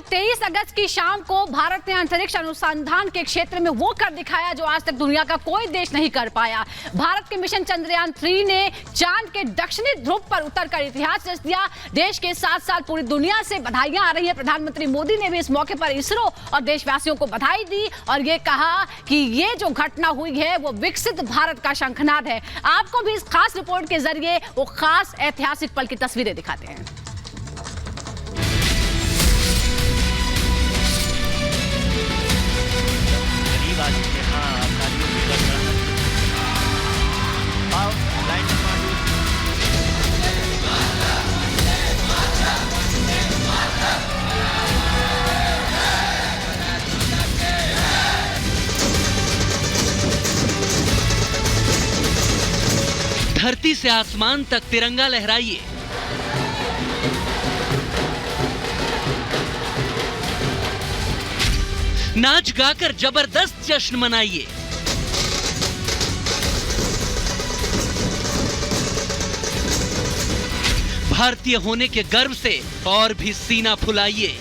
23 अगस्त की शाम को भारत ने अंतरिक्ष अनुसंधान के क्षेत्र में वो कर दिखाया जो आज तक दुनिया का कोई देश नहीं कर पाया। भारत के मिशन चंद्रयान 3 ने चांद के दक्षिणी ध्रुव पर उतरकर इतिहास रच दिया। देश के साथ साथ पूरी दुनिया से बधाइयां आ रही है। प्रधानमंत्री मोदी ने भी इस मौके पर इसरो और देशवासियों को बधाई दी और ये कहा कि ये जो घटना हुई है वो विकसित भारत का शंखनाद है। आपको भी इस खास रिपोर्ट के जरिए वो खास ऐतिहासिक पल की तस्वीरें दिखाते हैं। धरती से आसमान तक तिरंगा लहराइए। नाच गाकर जबरदस्त जश्न मनाइए। भारतीय होने के गर्व से और भी सीना फुलाइए।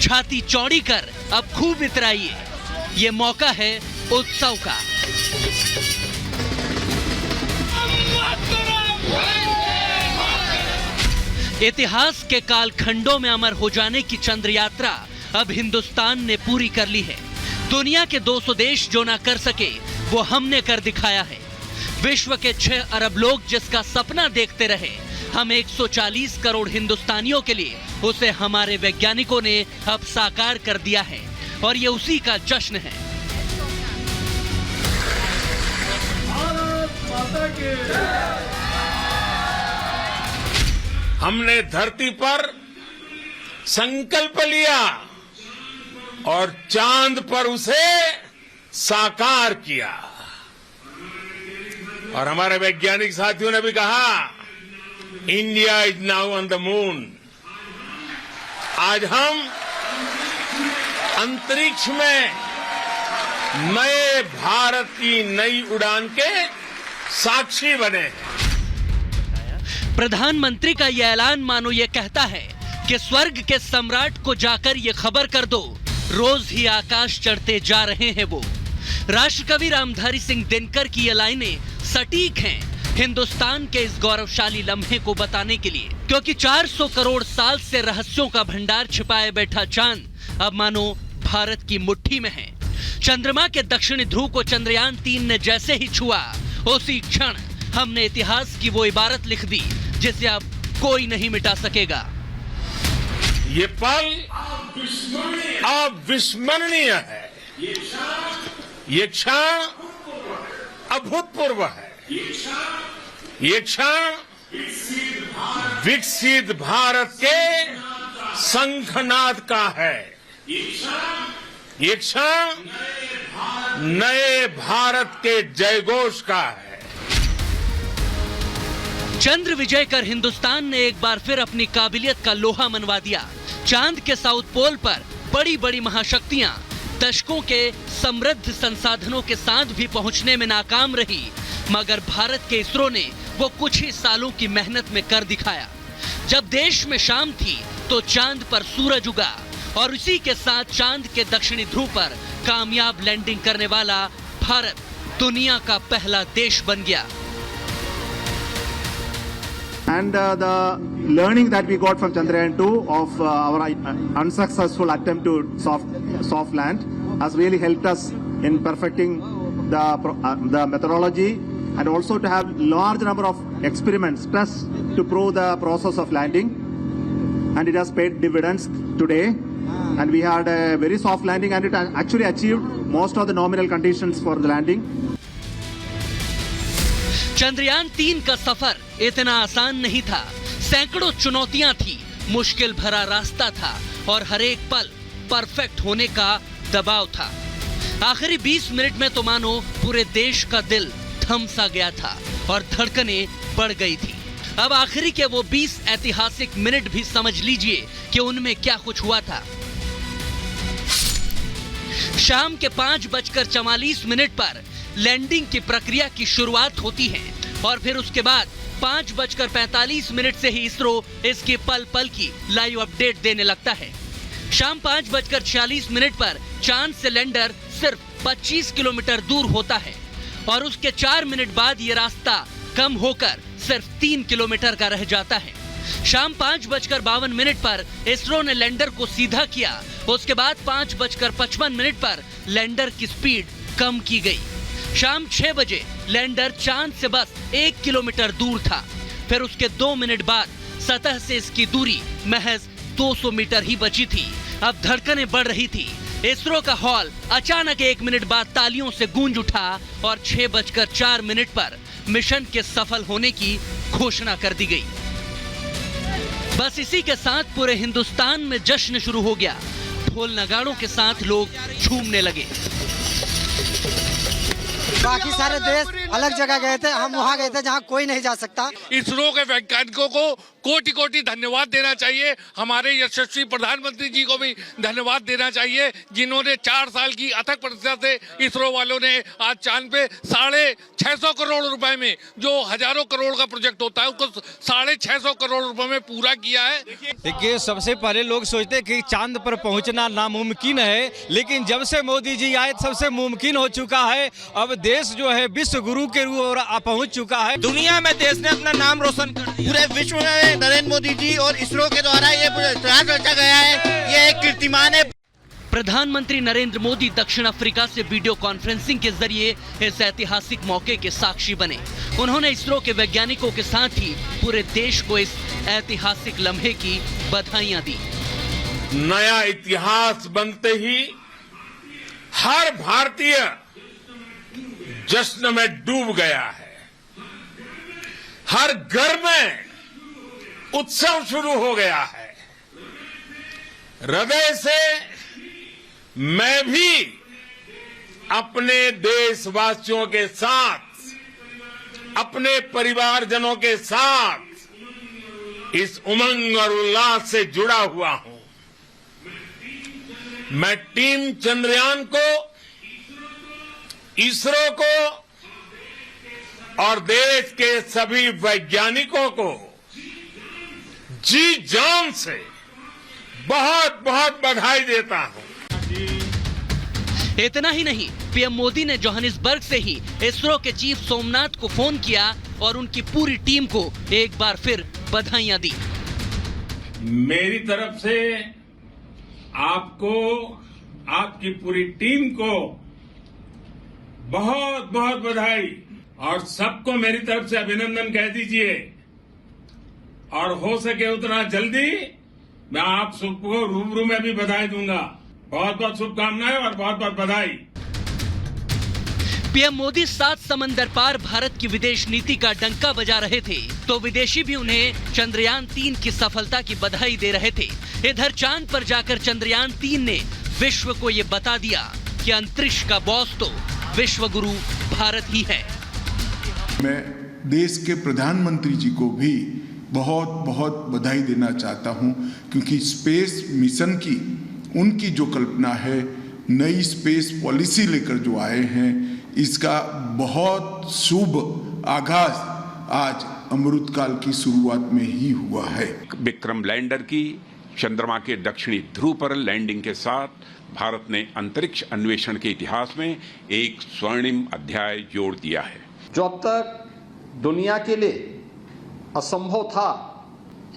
छाती चौड़ी कर अब खूब इतराइए। ये मौका है उत्सव का। इतिहास के कालखंडों में अमर हो जाने की चंद्र यात्रा अब हिंदुस्तान ने पूरी कर ली है। दुनिया के 200 देश जो ना कर सके वो हमने कर दिखाया है। विश्व के 6 अरब लोग जिसका सपना देखते रहे, हम 140 करोड़ हिंदुस्तानियों के लिए उसे हमारे वैज्ञानिकों ने अब साकार कर दिया है और ये उसी का जश्न है। हमने धरती पर संकल्प लिया और चांद पर उसे साकार किया और हमारे वैज्ञानिक साथियों ने भी कहा India is now on the moon. आज हम अंतरिक्ष में नए भारत की नई उड़ान के साक्षी बने हैं। प्रधानमंत्री का यह ऐलान मानो ये कहता है कि स्वर्ग के सम्राट को जाकर ये खबर कर दो, रोज ही आकाश चढ़ते जा रहे हैं वो। राष्ट्रकवि रामधारी सिंह दिनकर की ये लाइनें सटीक हैं हिंदुस्तान के इस गौरवशाली लम्हे को बताने के लिए, क्योंकि 400 करोड़ साल से रहस्यों का भंडार छिपाए बैठा चांद अब मानो भारत की मुट्ठी में है। चंद्रमा के दक्षिणी ध्रुव को चंद्रयान 3 ने जैसे ही छुआ, उसी क्षण हमने इतिहास की वो इबारत लिख दी जिसे अब कोई नहीं मिटा सकेगा। ये पल अविस्मरणीय है। ये क्षण अभूतपूर्व है। ये क्षण विकसित भारत के शंखनाद का है। ये क्षण नए भारत के जयघोष का है। चंद्र विजय कर हिंदुस्तान ने एक बार फिर अपनी काबिलियत का लोहा मनवा दिया। चांद के साउथ पोल पर बड़ी बड़ी महाशक्तियां दशकों के समृद्ध संसाधनों के साथ भी पहुंचने में नाकाम रही, मगर भारत के इसरो ने वो कुछ ही सालों की मेहनत में कर दिखाया। जब देश में शाम थी तो चांद पर सूरज उगा और इसी के साथ चांद के दक्षिणी ध्रुव पर कामयाब लैंडिंग करने वाला भारत दुनिया का पहला देश बन गया। And the learning that we got from Chandrayaan 2 of our unsuccessful attempt to soft land has really helped us in perfecting the methodology and also to have large number of experiments tests to prove the process of landing, and it has paid dividends today. And we had a very soft landing and it actually achieved most of the nominal conditions for the landing. Chandrayaan 3 का सफर इतना आसान नहीं था। सैकड़ों चुनौतियां थी, मुश्किल भरा रास्ता था और हर एक पल परफेक्ट होने का दबाव था। आखिरी 20 मिनट में तो मानो पूरे देश का दिल थम सा गया था और धड़कनें बढ़ गई थी। अब आखिरी के वो 20 ऐतिहासिक मिनट भी समझ लीजिए कि उनमें क्या कुछ हुआ था। शाम के 5:44 पर लैंडिंग की प्रक्रिया की शुरुआत होती है और फिर उसके बाद 5:45 से ही इसरो इसकी पल पल की लाइव अपडेट देने लगता है। शाम 5:46 पर चांद से लैंडर सिर्फ 25 किलोमीटर दूर होता है और उसके 4 मिनट बाद ये रास्ता कम होकर सिर्फ 3 किलोमीटर का रह जाता है। शाम 5:52 पर इसरो ने लैंडर को सीधा किया। उसके बाद 5:55 पर लैंडर की स्पीड कम की गई। शाम 6 बजे लैंडर चांद से बस 1 किलोमीटर दूर था। फिर उसके 2 मिनट बाद सतह से इसकी दूरी महज 200 मीटर ही बची थी। अब धड़कनें बढ़ रही थी। इसरो का हॉल अचानक 1 मिनट बाद तालियों से गूंज उठा और 6:04 पर मिशन के सफल होने की घोषणा कर दी गई। बस इसी के साथ पूरे हिंदुस्तान में जश्न शुरू हो गया। ढोल नगाड़ों के साथ लोग झूमने लगे। बाकी सारे देश अलग जगह गए थे, हम वहाँ गए थे जहाँ कोई नहीं जा सकता। इसरो के वैज्ञानिकों को कोटि कोटि धन्यवाद देना चाहिए। हमारे यशस्वी प्रधानमंत्री जी को भी धन्यवाद देना चाहिए, जिन्होंने 4 साल की अथक परिश्रम से इसरो वालों ने आज चांद पे 650 करोड़ रुपए में, जो हजारों करोड़ का प्रोजेक्ट होता है, उसको 650 करोड़ रुपए में पूरा किया है। देखिए, सबसे पहले लोग सोचते कि चांद पर पहुंचना नामुमकिन है, लेकिन जब से मोदी जी आए सबसे मुमकिन हो चुका है। अब देश जो है विश्व गुरु के रूप में पहुंच चुका है। दुनिया में देश ने अपना नाम रोशन कर दिया। पूरे विश्व में नरेंद्र मोदी जी और इसरो के द्वारा ये प्रयास रचा गया है, ये एक कीर्तिमान है। प्रधानमंत्री नरेंद्र मोदी दक्षिण अफ्रीका से वीडियो कॉन्फ्रेंसिंग के जरिए इस ऐतिहासिक मौके के साक्षी बने। उन्होंने इसरो के वैज्ञानिकों के साथ ही पूरे देश को इस ऐतिहासिक लम्हे की बधाइयां दी। नया इतिहास बनते ही हर भारतीय जश्न में डूब गया है। हर घर में उत्सव शुरू हो गया है। हृदय से मैं भी अपने देशवासियों के साथ, अपने परिवारजनों के साथ इस उमंग और उल्लास से जुड़ा हुआ हूं। मैं टीम चंद्रयान को, इसरो को और देश के सभी वैज्ञानिकों को जी जान से बहुत बहुत बधाई देता हूं। इतना ही नहीं, पीएम मोदी ने जोहानिसबर्ग से ही इसरो के चीफ सोमनाथ को फोन किया और उनकी पूरी टीम को एक बार फिर बधाइयां दी। मेरी तरफ से आपको, आपकी पूरी टीम को बहुत बहुत बधाई और सबको मेरी तरफ से अभिनंदन कह दीजिए। और हो सके उतना जल्दी मैं आप सबको रूबरू में भी बधाई दूंगा। बहुत बहुत शुभकामनाएं और बहुत बहुत बधाई। पीएम मोदी 7 समंदर पार भारत की विदेश नीति का डंका बजा रहे थे, तो विदेशी भी उन्हें चंद्रयान 3 की सफलता की बधाई दे रहे थे। इधर चांद पर जाकर चंद्रयान 3 ने विश्व को ये बता दिया कि अंतरिक्ष का बॉस तो विश्व गुरु भारत ही है। मैं देश के प्रधानमंत्री जी को भी बहुत बहुत बधाई देना चाहता हूं, क्योंकि स्पेस मिशन की उनकी जो कल्पना है, नई स्पेस पॉलिसी लेकर जो आए हैं, इसका बहुत शुभ आगाज आज अमृतकाल की शुरुआत में ही हुआ है। विक्रम लैंडर की चंद्रमा के दक्षिणी ध्रुव पर लैंडिंग के साथ भारत ने अंतरिक्ष अन्वेषण के इतिहास में एक स्वर्णिम अध्याय जोड़ दिया है। जो अब तक दुनिया के लिए असंभव था,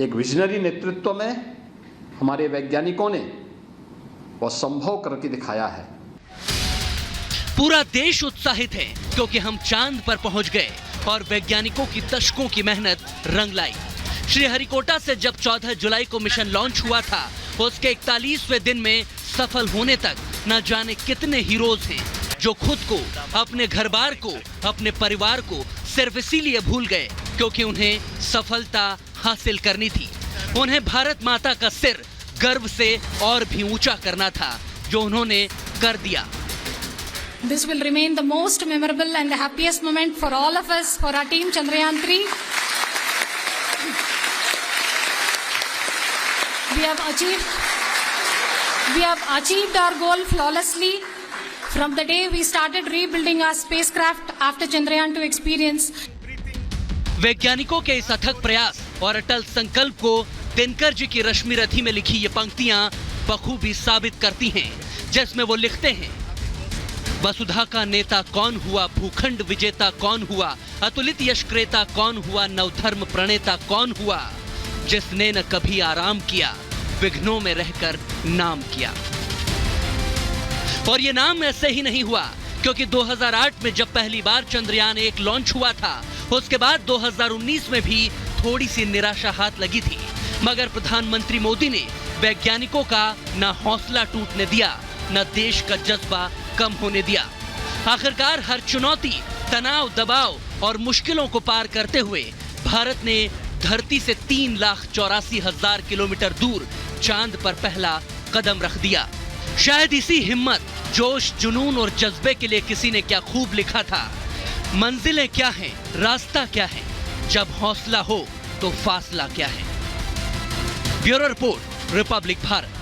एक विजनरी नेतृत्व में हमारे वैज्ञानिकों ने वह संभव करके दिखाया है। पूरा देश उत्साहित है क्योंकि हम चांद पर पहुंच गए और वैज्ञानिकों की दशकों की मेहनत रंग लाई। श्रीहरिकोटा से जब 14 जुलाई को मिशन लॉन्च हुआ था, उसके 41वें दिन में सफल होने तक न जाने कितने हीरोज हैं जो खुद को, अपने घर बार को, अपने परिवार को सिर्फ इसीलिए भूल गए क्योंकि उन्हें सफलता हासिल करनी थी। उन्हें भारत माता का सिर गर्व से और भी ऊंचा करना था, जो उन्होंने कर दिया। This will remain the most memorable and the happiest moment for all of us, for our team Chandrayaan 3. We have achieved our goal flawlessly from the day we started rebuilding our spacecraft after Chandrayaan 2 experience. वैज्ञानिकों के इस अथक प्रयास और अटल संकल्प को दिनकर जी की रश्मि रथी में लिखी ये पंक्तियां बखूबी साबित करती हैं, जिसमें वो लिखते हैं, वसुधा का नेता कौन हुआ, भूखंड विजेता कौन हुआ, अतुलित यश क्रेता कौन हुआ, नवधर्म प्रणेता कौन हुआ, जिसने न कभी आराम किया, विघ्नों में रहकर नाम किया। और ये नाम ऐसे ही नहीं हुआ, क्योंकि 2008 में जब पहली बार चंद्रयान 1 लॉन्च हुआ था, उसके बाद 2019 में भी थोड़ी सी निराशा हाथ लगी थी, मगर प्रधानमंत्री मोदी ने वैज्ञानिकों का न हौसला टूटने दिया, न देश का जज्बा कम होने दिया। आखिरकार हर चुनौती, तनाव, दबाव और मुश्किलों को पार करते हुए भारत ने धरती से 3,84,000 किलोमीटर दूर चांद पर पहला कदम रख दिया। शायद इसी हिम्मत, जोश, जुनून और जज्बे के लिए किसी ने क्या खूब लिखा था, मंजिलें क्या हैं, रास्ता क्या है, जब हौसला हो तो फासला क्या है। Bureau report, Republic Bharat.